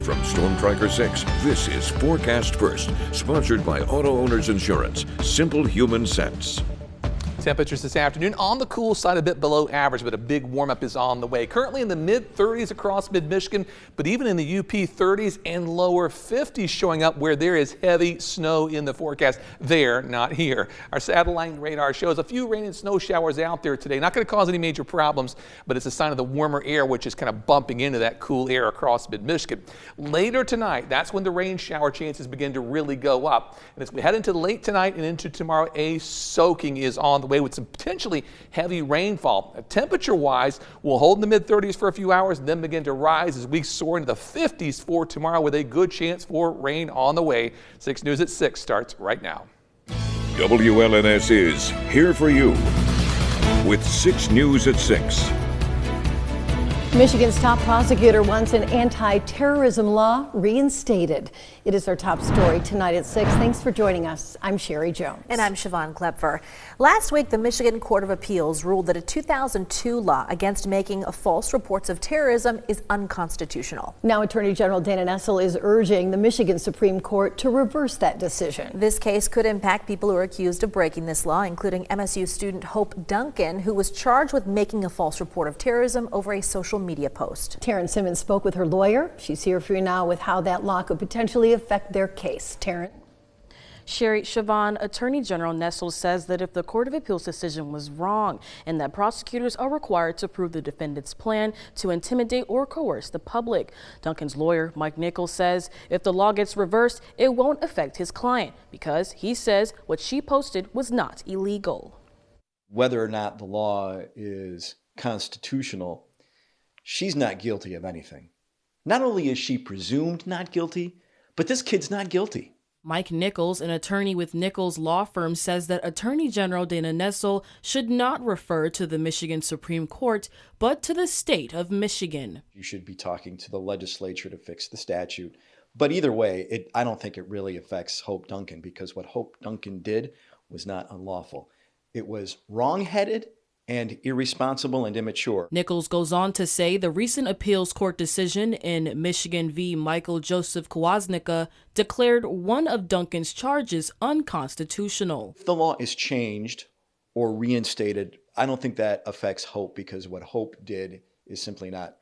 From Storm Tracker 6, this is Forecast First, sponsored by Auto Owners Insurance. Simple human sense. Temperatures this afternoon on the cool side, a bit below average, but a big warm-up is on the way. Currently in the mid-30s across mid-Michigan, but even in the UP 30s and lower 50s showing up where there is heavy snow in the forecast. There, not here. Our satellite radar shows a few rain and snow showers out there today. Not going to cause any major problems, but it's a sign of the warmer air, which is kind of bumping into that cool air across mid-Michigan. Later tonight, that's when the rain shower chances begin to really go up. And as we head into late tonight and into tomorrow, a soaking is on the way with some potentially heavy rainfall. Temperature-wise, we'll hold in the mid-30s for a few hours and then begin to rise as we soar into the 50s for tomorrow with a good chance for rain on the way. 6 News at 6 starts right now. WLNS is here for you with 6 News at 6. Michigan's top prosecutor wants an anti-terrorism law reinstated. It is our top story tonight at 6. Thanks for joining us. I'm Sherry Jones. And I'm Siobhan Klepfer. Last week, the Michigan Court of Appeals ruled that a 2002 law against making false reports of terrorism is unconstitutional. Now, Attorney General Dana Nessel is urging the Michigan Supreme Court to reverse that decision. This case could impact people who are accused of breaking this law, including MSU student Hope Duncan, who was charged with making a false report of terrorism over a social media post. Taryn Simmons spoke with her lawyer. She's here for you now with how that law could potentially affect their case. Taryn. Sherry, Siobhan, Attorney General Nessel says that if the Court of Appeals decision was wrong and that prosecutors are required to prove the defendant's plan to intimidate or coerce the public. Duncan's lawyer, Mike Nichols, says if the law gets reversed, it won't affect his client because he says what she posted was not illegal. Whether or not the law is constitutional, she's not guilty of anything. Not only is she presumed not guilty, but this kid's not guilty. Mike Nichols, an attorney with Nichols Law Firm, says that Attorney General Dana Nessel should not refer to the Michigan Supreme Court, but to the state of Michigan. You should be talking to the legislature to fix the statute. But either way, I don't think it really affects Hope Duncan, because what Hope Duncan did was not unlawful. It was wrong-headed and irresponsible and immature. Nichols goes on to say the recent appeals court decision in Michigan v. Michael Joseph Kwasnicka declared one of Duncan's charges unconstitutional. If the law is changed or reinstated, I don't think that affects Hope, because what Hope did is simply not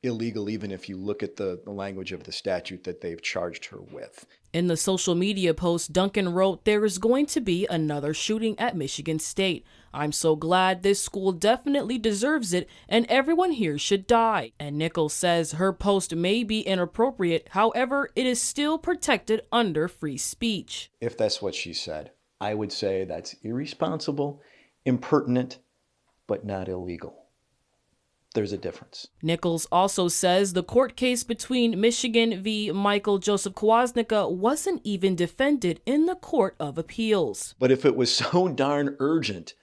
illegal, even if you look at the language of the statute that they've charged her with. In the social media post, Duncan wrote, "There is going to be another shooting at Michigan State. I'm so glad this school definitely deserves it, and everyone here should die." And Nichols says her post may be inappropriate, however, it is still protected under free speech. If that's what she said, I would say that's irresponsible, impertinent, but not illegal. There's a difference. Nichols also says the court case between Michigan v. Michael Joseph Kwasnicka wasn't even defended in the Court of Appeals. But if it was so darn urgent,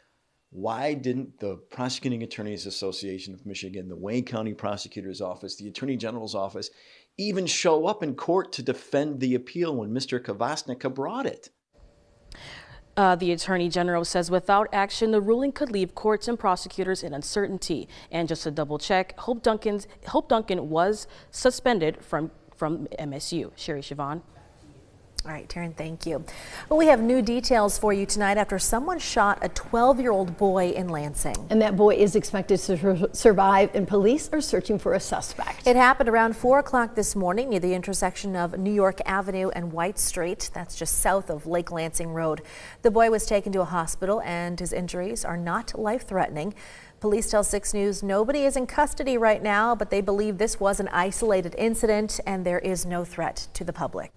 why didn't the Prosecuting Attorneys Association of Michigan, the Wayne County Prosecutor's Office, the Attorney General's Office even show up in court to defend the appeal when Mr. Kwasnicka brought it? The Attorney General says without action, the ruling could leave courts and prosecutors in uncertainty. And just to double check, Hope Duncan was suspended from MSU. Sherry, Siobhan. All right, Taryn, thank you. Well, we have new details for you tonight after someone shot a 12-year-old boy in Lansing. And that boy is expected to survive, and police are searching for a suspect. It happened around 4 o'clock this morning near the intersection of New York Avenue and White Street. That's just south of Lake Lansing Road. The boy was taken to a hospital, and his injuries are not life-threatening. Police tell 6 News nobody is in custody right now, but they believe this was an isolated incident and there is no threat to the public.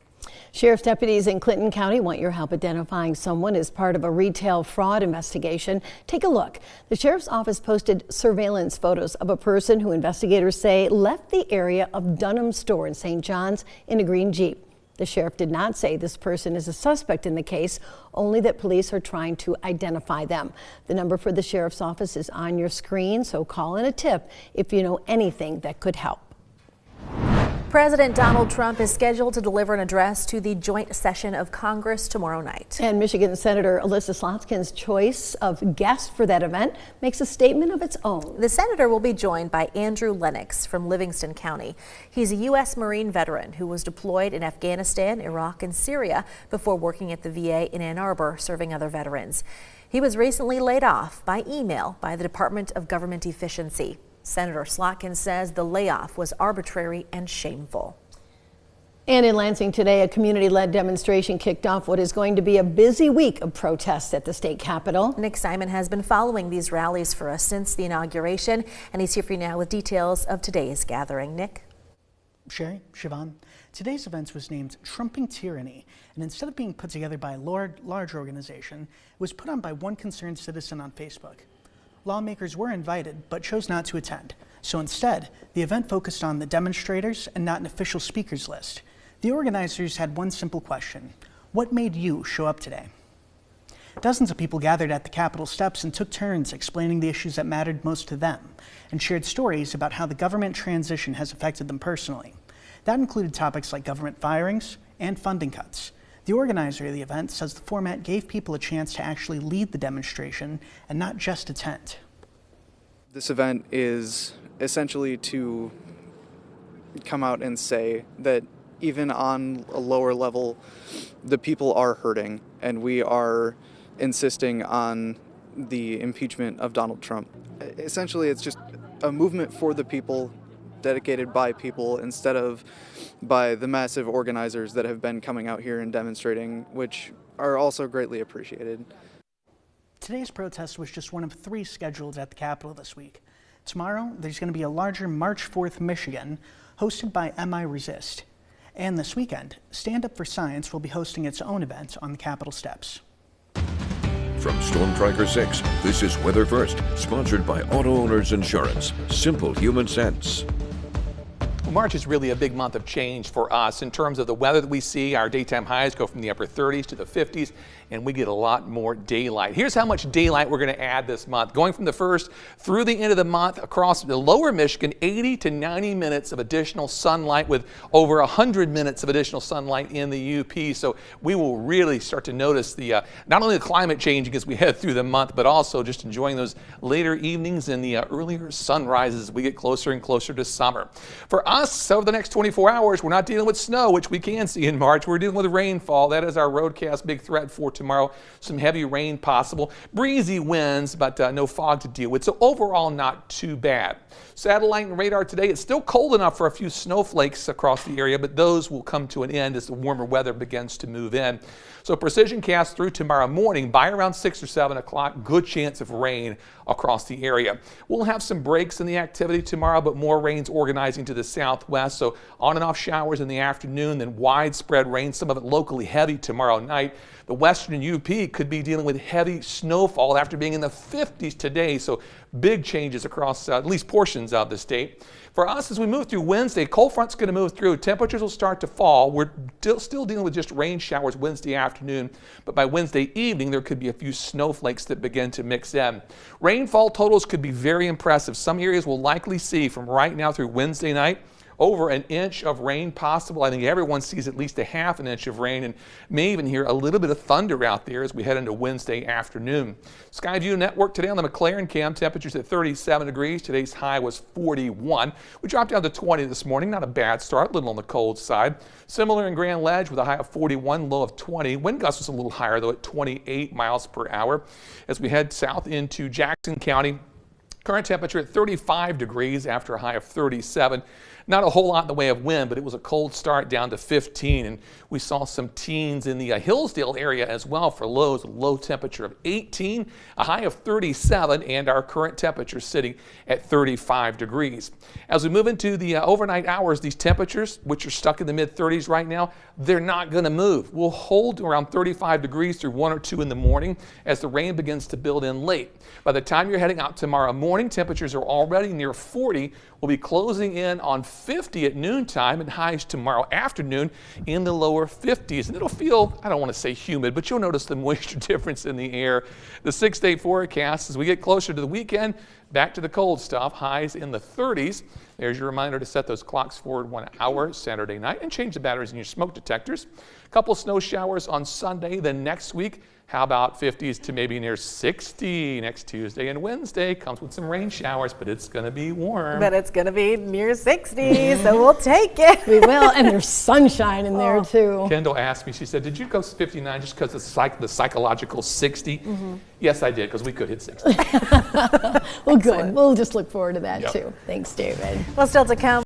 Sheriff's deputies in Clinton County want your help identifying someone as part of a retail fraud investigation. Take a look. The sheriff's office posted surveillance photos of a person who investigators say left the area of Dunham store in St. John's in a green Jeep. The sheriff did not say this person is a suspect in the case, only that police are trying to identify them. The number for the sheriff's office is on your screen, so call in a tip if you know anything that could help. President Donald Trump is scheduled to deliver an address to the joint session of Congress tomorrow night. And Michigan Senator Elissa Slotskin's choice of guest for that event makes a statement of its own. The senator will be joined by Andrew Lennox from Livingston County. He's a U.S. Marine veteran who was deployed in Afghanistan, Iraq, and Syria before working at the VA in Ann Arbor, serving other veterans. He was recently laid off by email by the Department of Government Efficiency. Senator Slotkin says the layoff was arbitrary and shameful. And in Lansing today, a community-led demonstration kicked off what is going to be a busy week of protests at the state capitol. Nick Simon has been following these rallies for us since the inauguration, and he's here for you now with details of today's gathering. Nick? Sherry, Siobhan, today's event was named Trumping Tyranny, and instead of being put together by a large organization, it was put on by one concerned citizen on Facebook. Lawmakers were invited, but chose not to attend. So instead, the event focused on the demonstrators and not an official speakers list. The organizers had one simple question: what made you show up today? Dozens of people gathered at the Capitol steps and took turns explaining the issues that mattered most to them, and shared stories about how the government transition has affected them personally. That included topics like government firings and funding cuts. The organizer of the event says the format gave people a chance to actually lead the demonstration and not just attend. This event is essentially to come out and say that even on a lower level, the people are hurting, and we are insisting on the impeachment of Donald Trump. Essentially, it's just a movement for the people, dedicated by people instead of by the massive organizers that have been coming out here and demonstrating, which are also greatly appreciated. Today's protest was just one of 3 scheduled at the Capitol this week. Tomorrow, there's going to be a larger March 4th Michigan hosted by MI Resist. And this weekend, Stand Up for Science will be hosting its own event on the Capitol steps. From Storm Tracker 6, this is Weather First, sponsored by Auto Owners Insurance. Simple human sense. March is really a big month of change for us in terms of the weather that we see. Our daytime highs go from the upper 30s to the 50s, and we get a lot more daylight. Here's how much daylight we're going to add this month. Going from the 1st through the end of the month across the lower Michigan, 80 to 90 minutes of additional sunlight with over 100 minutes of additional sunlight in the UP. So we will really start to notice the not only the climate changing as we head through the month, but also just enjoying those later evenings and the earlier sunrises as we get closer and closer to summer. For us, over the next 24 hours, we're not dealing with snow, which we can see in March. We're dealing with rainfall. That is our roadcast big threat for tomorrow. Some heavy rain possible. Breezy winds, but no fog to deal with. So overall, not too bad. Satellite and radar today, it's still cold enough for a few snowflakes across the area, but those will come to an end as the warmer weather begins to move in. So precision cast through tomorrow morning by around 6 or 7 o'clock, good chance of rain across the area. We'll have some breaks in the activity tomorrow, but more rain's organizing to the southwest. So on and off showers in the afternoon, then widespread rain, some of it locally heavy tomorrow night. The western UP could be dealing with heavy snowfall after being in the 50s today. So big changes across at least portions of the state. For us, as we move through Wednesday, cold front's going to move through. Temperatures will start to fall. We're still dealing with just rain showers Wednesday afternoon, but by Wednesday evening, there could be a few snowflakes that begin to mix in. Rainfall totals could be very impressive. Some areas will likely see from right now through Wednesday night over an inch of rain possible. I think everyone sees at least a ½ an inch of rain and may even hear a little bit of thunder out there as we head into Wednesday afternoon. Skyview Network today on the McLaren cam, temperatures at 37 degrees. Today's high was 41. We dropped down to 20 this morning. Not a bad start, a little on the cold side. Similar in Grand Ledge with a high of 41, low of 20. Wind gust was a little higher though at 28 miles per hour. As we head south into Jackson County, current temperature at 35 degrees after a high of 37. Not a whole lot in the way of wind, but it was a cold start down to 15. And we saw some teens in the Hillsdale area as well for lows, a low temperature of 18, a high of 37, and our current temperature sitting at 35 degrees. As we move into the overnight hours, these temperatures, which are stuck in the mid-30s right now, they're not going to move. We'll hold around 35 degrees through 1 or 2 in the morning as the rain begins to build in late. By the time you're heading out tomorrow morning, temperatures are already near 40. We'll be closing in on 50 at noontime and highs tomorrow afternoon in the lower 50s. And it'll feel, I don't want to say humid, but you'll notice the moisture difference in the air. The 6-day forecast as we get closer to the weekend, Back to the cold stuff, highs in the 30s. There's your reminder to set those clocks forward 1 hour Saturday night and change the batteries in your smoke detectors. A couple snow showers on Sunday. Then next week, how about 50s to maybe near 60 next Tuesday and Wednesday? Comes with some rain showers, but it's going to be warm. But it's going to be near 60, so we'll take it. We will, and there's sunshine in there too. Kendall asked me, she said, did you go 59 just because of the psychological 60? Yes, I did, because we could hit 60. Well, good. We'll just look forward to that too. Thanks, David. Well, still to come.